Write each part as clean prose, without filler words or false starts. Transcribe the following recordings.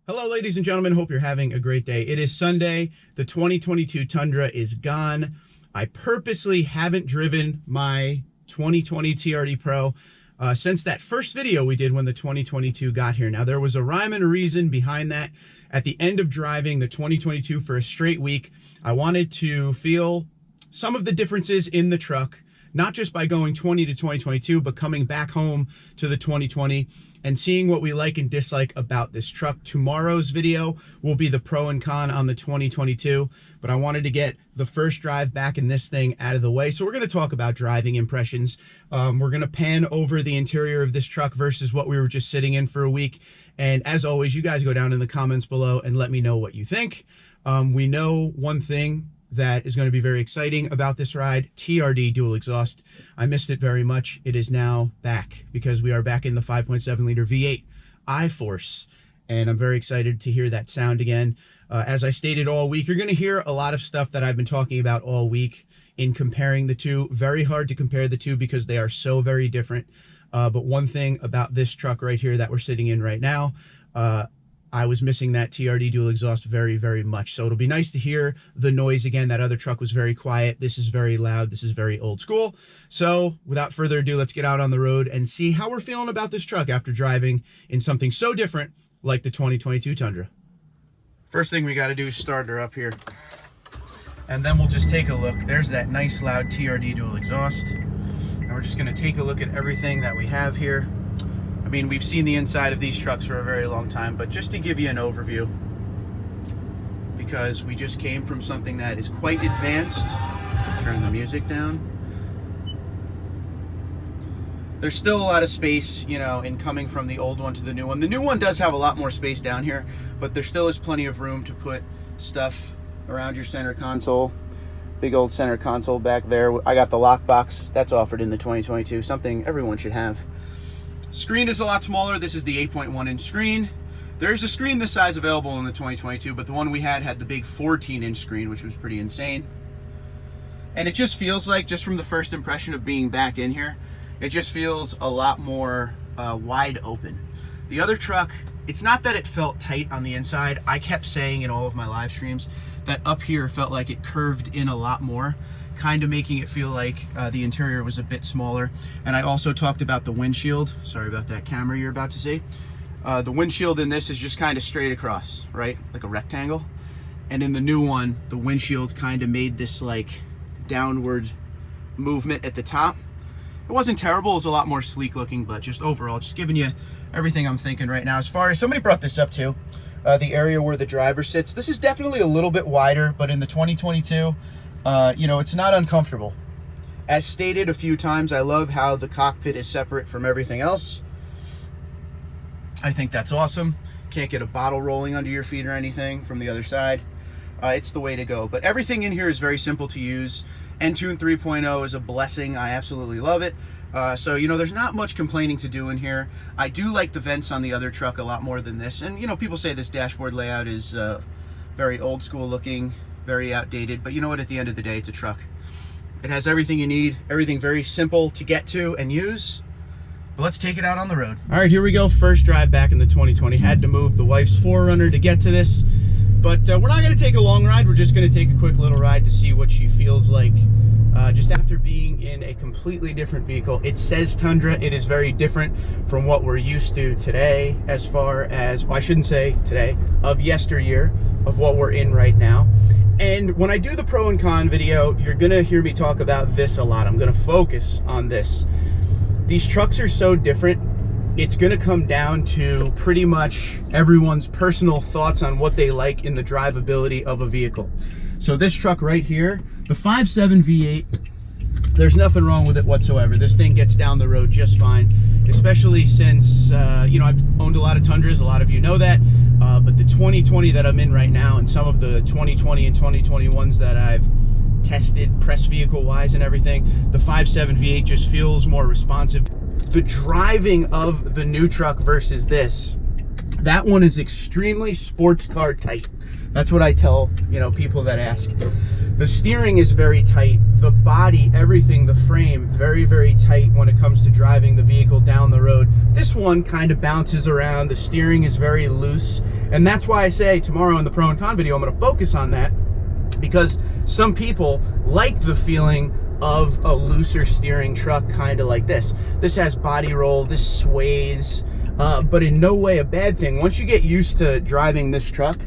Hello, ladies and gentlemen. Hope you're having a great day. It is Sunday. The 2022 Tundra is gone. I purposely haven't driven my 2020 TRD Pro since that first video we did when the 2022 got here. Now, there was a rhyme and a reason behind that. At the end of driving the 2022 for a straight week, I wanted to feel some of the differences in the truck, not just by going 20 to 2022, but coming back home to the 2020 and seeing what we like and dislike about this truck. Tomorrow's video will be the pro and con on the 2022, but I wanted to get the first drive back in this thing out of the way. So we're gonna talk about driving impressions. We're gonna pan over the interior of this truck versus what we were just sitting in for a week. And as always, you guys go down in the comments below and let me know what you think. We know one thing that is going to be very exciting about this ride: TRD Dual Exhaust. I missed it very much. It is now back because we are back in the 5.7 liter V8 I-Force, and I'm very excited to hear that sound again. As I stated all week, you're going to hear a lot of stuff that I've been talking about all week in comparing the two. Very hard to compare the two because they are so very different. But one thing about this truck right here that we're sitting in right now, I was missing that TRD Dual Exhaust very, very much. So it'll be nice to hear the noise again. That other truck was very quiet. This is very loud. This is very old school. So without further ado, let's get out on the road and see how we're feeling about this truck after driving in something so different like the 2022 Tundra. First thing we got to do is start her up here, and then we'll just take a look. There's that nice loud TRD Dual Exhaust. And we're just going to take a look at everything that we have here. I mean, we've seen the inside of these trucks for a very long time, but just to give you an overview, because we just came from something that is quite advanced. Turn the music down. There's still a lot of space, you know, in coming from the old one to the new one. The new one does have a lot more space down here, but there still is plenty of room to put stuff around your center console. Big old center console back there. I got the lockbox. That's offered in the 2022, something everyone should have. Screen is a lot smaller. This is the 8.1 inch screen. There's a screen this size available in the 2022, but the one we had the big 14 inch screen, which was pretty insane. And it just feels like, just from the first impression of being back in here, it just feels a lot more wide open. The other truck, it's not that it felt tight on the inside. I kept saying in all of my live streams that up here felt like it curved in a lot more, kind of making it feel like the interior was a bit smaller. And I also talked about the windshield. Sorry about that camera you're about to see. The windshield in this is just kind of straight across, right? Like a rectangle. And in the new one, the windshield kind of made this like downward movement at the top. It wasn't terrible. It was a lot more sleek looking, but just overall, just giving you everything I'm thinking right now. As far as, somebody brought this up too, the area where the driver sits. This is definitely a little bit wider, but in the 2022, you know, it's not uncomfortable. As stated a few times, I love how the cockpit is separate from everything else. I think that's awesome. Can't get a bottle rolling under your feet or anything from the other side. It's the way to go. But everything in here is very simple to use. Entune 3.0 is a blessing. I absolutely love it. So, you know, there's not much complaining to do in here. I do like the vents on the other truck a lot more than this. And, you know, people say this dashboard layout is very old school looking, very outdated, but you know what, at the end of the day, it's a truck. It has everything you need, everything very simple to get to and use. But let's take it out on the road. All right, here we go. First drive back in the 2020. Had to move the wife's 4Runner to get to this, but we're not going to take a long ride. We're just going to take a quick little ride to see what she feels like just after being in a completely different vehicle. It says Tundra. It is very different from what we're used to today, as far as, well, I shouldn't say today, of yesteryear, of what we're in right now. And when I do the pro and con video, you're gonna hear me talk about this a lot. I'm gonna focus on this. These trucks are so different. It's gonna come down to pretty much everyone's personal thoughts on what they like in the drivability of a vehicle. So this truck right here, the 5.7 V8, there's nothing wrong with it whatsoever. This thing gets down the road just fine, especially since, you know, I've owned a lot of Tundras, a lot of you know that. But the 2020 that I'm in right now, and some of the 2020 and 2021s that I've tested press vehicle wise and everything, the 5.7 V8 just feels more responsive. The driving of the new truck versus this, that one is extremely sports car tight. That's what I tell, you know, people that ask. The steering is very tight. The body, everything, the frame, very, very tight when it comes to driving the vehicle down the road. This one kind of bounces around. The steering is very loose. And that's why I say tomorrow in the pro and con video, I'm going to focus on that, because some people like the feeling of a looser steering truck, kind of like this. This has body roll, this sways, but in no way a bad thing. Once you get used to driving this truck,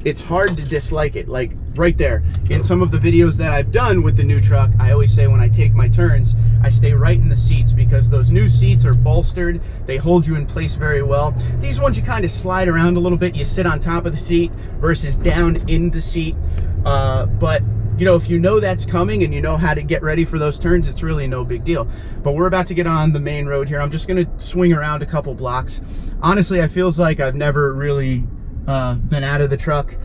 it's hard to dislike it. Like right there, in some of the videos that I've done with the new truck, I always say when I take my turns, I stay right in the seats, because those new seats are bolstered. They hold you in place very well. These ones, you kind of slide around a little bit. You sit on top of the seat versus down in the seat. But you know, if you know that's coming and you know how to get ready for those turns, it's really no big deal. But we're about to get on the main road here. I'm just going to swing around a couple blocks. Honestly, it feels like I've never really been out of the truck.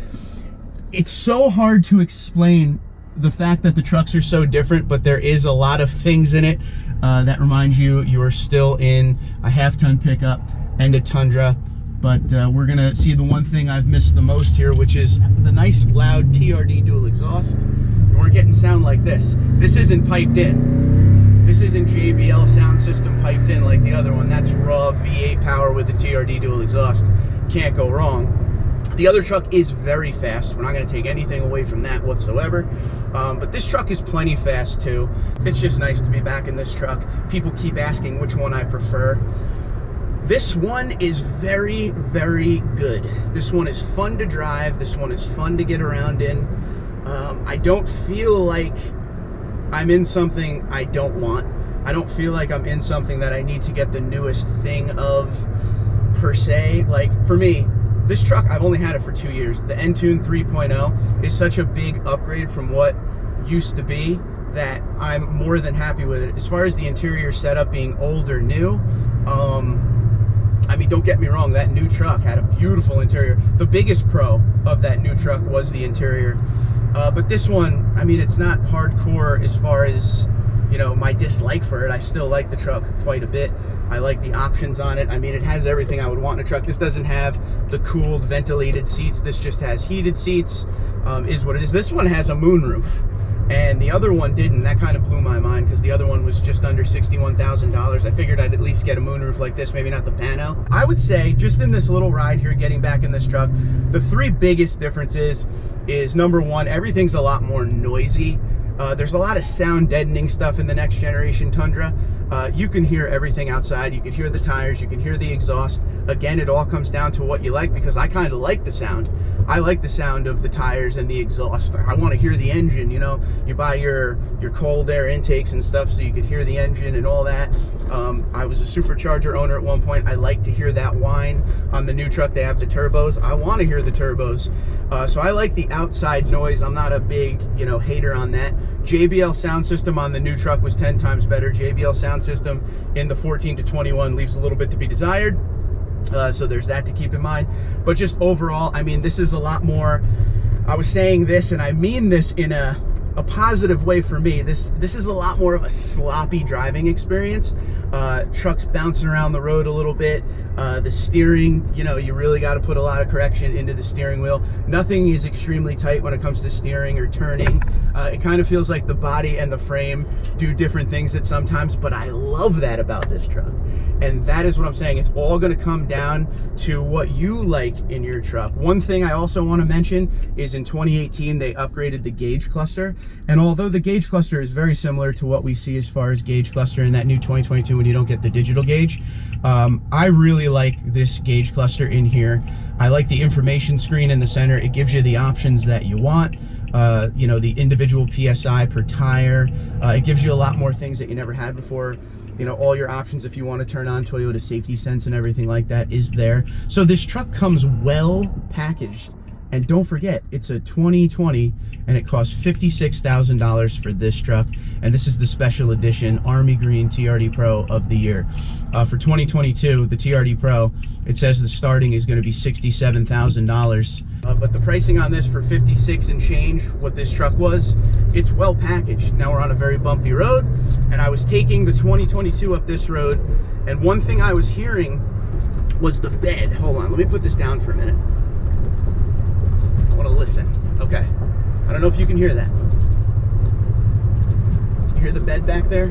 It's so hard to explain the fact that the trucks are so different, but there is a lot of things in it that remind you are still in a half-ton pickup and a Tundra. But we're gonna see the one thing I've missed the most here, which is the nice loud TRD Dual Exhaust. And we're getting sound like this. This isn't piped in. This isn't JBL sound system piped in like the other one. That's raw V8 power with the TRD Dual Exhaust. Can't go wrong. The other truck is very fast. We're not gonna take anything away from that whatsoever. But this truck is plenty fast too. It's just nice to be back in this truck. People keep asking which one I prefer. This one is very, very good. This one is fun to drive. This one is fun to get around in. I don't feel like I'm in something I don't want. I don't feel like I'm in something that I need to get the newest thing of, per se. Like for me, this truck, I've only had it for 2 years. The Entune 3.0 is such a big upgrade from what used to be that I'm more than happy with it. As far as the interior setup being old or new, I mean, don't get me wrong, that new truck had a beautiful interior. The biggest pro of that new truck was the interior. But this one, I mean, it's not hardcore as far as, you know, my dislike for it. I still like the truck quite a bit. I like the options on it. I mean, it has everything I would want in a truck. This doesn't have the cooled, ventilated seats. This just has heated seats, is what it is. This one has a moonroof, and the other one didn't. That kind of blew my mind, because the other one was just under $61,000. I figured I'd at least get a moonroof like this, maybe not the pano. I would say, just in this little ride here, getting back in this truck, the three biggest differences is, number one, everything's a lot more noisy. There's a lot of sound deadening stuff in the next generation Tundra. You can hear everything outside. You can hear the tires, you can hear the exhaust. Again, it all comes down to what you like, because I kind of like the sound. I like the sound of the tires and the exhaust. I want to hear the engine, you know. You buy your cold air intakes and stuff so you could hear the engine and all that. I was a supercharger owner at one point. I like to hear that whine. On the new truck, they have the turbos. I want to hear the turbos. So I like the outside noise. I'm not a big, you know, hater on that. JBL sound system on the new truck was 10 times better. JBL sound system in the 14 to 21 leaves a little bit to be desired. So there's that to keep in mind. But just overall, I mean, this is a lot more, I was saying this, and I mean this in a positive way for me. This is a lot more of a sloppy driving experience. Trucks bouncing around the road a little bit. The steering, you know, you really got to put a lot of correction into the steering wheel. Nothing is extremely tight when it comes to steering or turning. It kind of feels like the body and the frame do different things at sometimes, but I love that about this truck. And that is what I'm saying. It's all going to come down to what you like in your truck. One thing I also want to mention is in 2018, they upgraded the gauge cluster. And although the gauge cluster is very similar to what we see as far as gauge cluster in that new 2022 when you don't get the digital gauge, I really like this gauge cluster in here. I like the information screen in the center. It gives you the options that you want. You know, the individual PSI per tire. It gives you a lot more things that you never had before. You know, all your options if you want to turn on Toyota Safety Sense and everything like that is there. So this truck comes well packaged. And don't forget, it's a 2020 and it costs $56,000 for this truck. And this is the special edition Army Green TRD Pro of the year. For 2022, the TRD Pro, it says the starting is going to be $67,000. But the pricing on this for 56 and change, what this truck was, it's well packaged. Now we're on a very bumpy road, and I was taking the 2022 up this road, and one thing I was hearing was the bed. Hold on, let me put this down for a minute. I want to listen. Okay. I don't know if you can hear that. You hear the bed back there?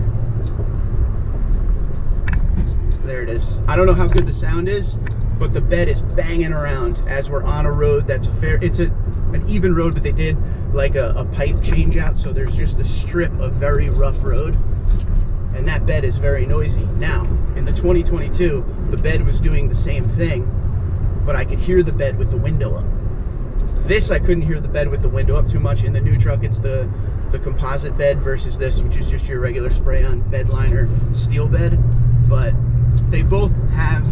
There it is. I don't know how good the sound is, but the bed is banging around as we're on a road that's fair. It's an even road, but they did like a pipe change out, so there's just a strip of very rough road, and that bed is very noisy. Now, in the 2022, the bed was doing the same thing, but I could hear the bed with the window up. This, I couldn't hear the bed with the window up too much. In the new truck, it's the composite bed versus this, which is just your regular spray-on bed liner steel bed. But they both have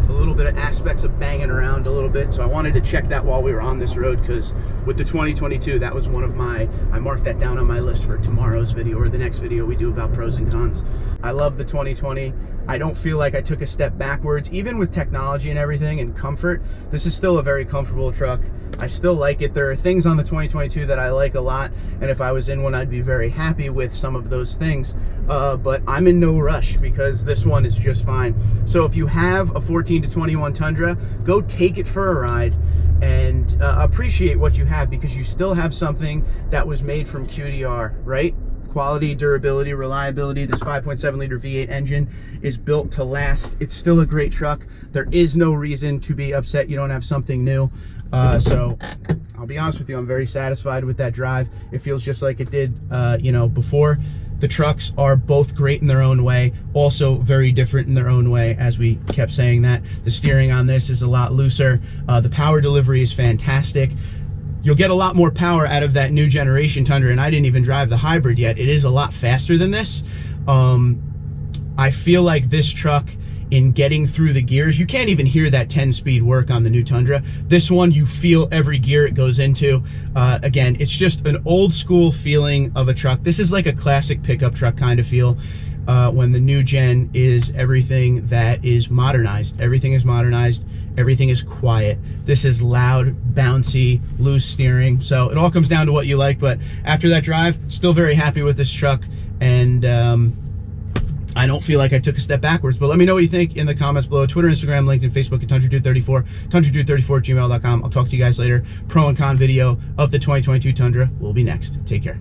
a little bit of aspects of banging around a little bit, so I wanted to check that while we were on this road, because with the 2022, that was one of my, I marked that down on my list for tomorrow's video or the next video we do about pros and cons. I love the 2020. I don't feel like I took a step backwards, even with technology and everything and comfort. This is still a very comfortable truck. I still like it. There are things on the 2022 that I like a lot, and if I was in one, I'd be very happy with some of those things, but I'm in no rush because this one is just fine. So if you have a 14 to 21 Tundra, go take it for a ride and appreciate what you have, because you still have something that was made from QDR, right? Quality, durability, reliability. This 5.7 liter V8 engine is built to last. It's still a great truck. There is no reason to be upset you don't have something new. So I'll be honest with you, I'm very satisfied with that drive. It feels just like it did, you know, before. The trucks are both great in their own way, also very different in their own way, as we kept saying that. The steering on this is a lot looser. The power delivery is fantastic. You'll get a lot more power out of that new generation Tundra, and I didn't even drive the hybrid yet. It is a lot faster than this. I feel like this truck, in getting through the gears, you can't even hear that 10-speed work on the new Tundra. This one, you feel every gear it goes into. Again, it's just an old school feeling of a truck. This is like a classic pickup truck kind of feel, when the new gen is everything that is modernized. Everything is modernized. Everything is quiet. This is loud, bouncy, loose steering. So it all comes down to what you like, but after that drive, still very happy with this truck, and I don't feel like I took a step backwards. But let me know what you think in the comments below. Twitter, Instagram, LinkedIn, Facebook at TundraDude34, TundraDude34@gmail.com. I'll talk to you guys later. Pro and con video of the 2022 Tundra will be next. Take care.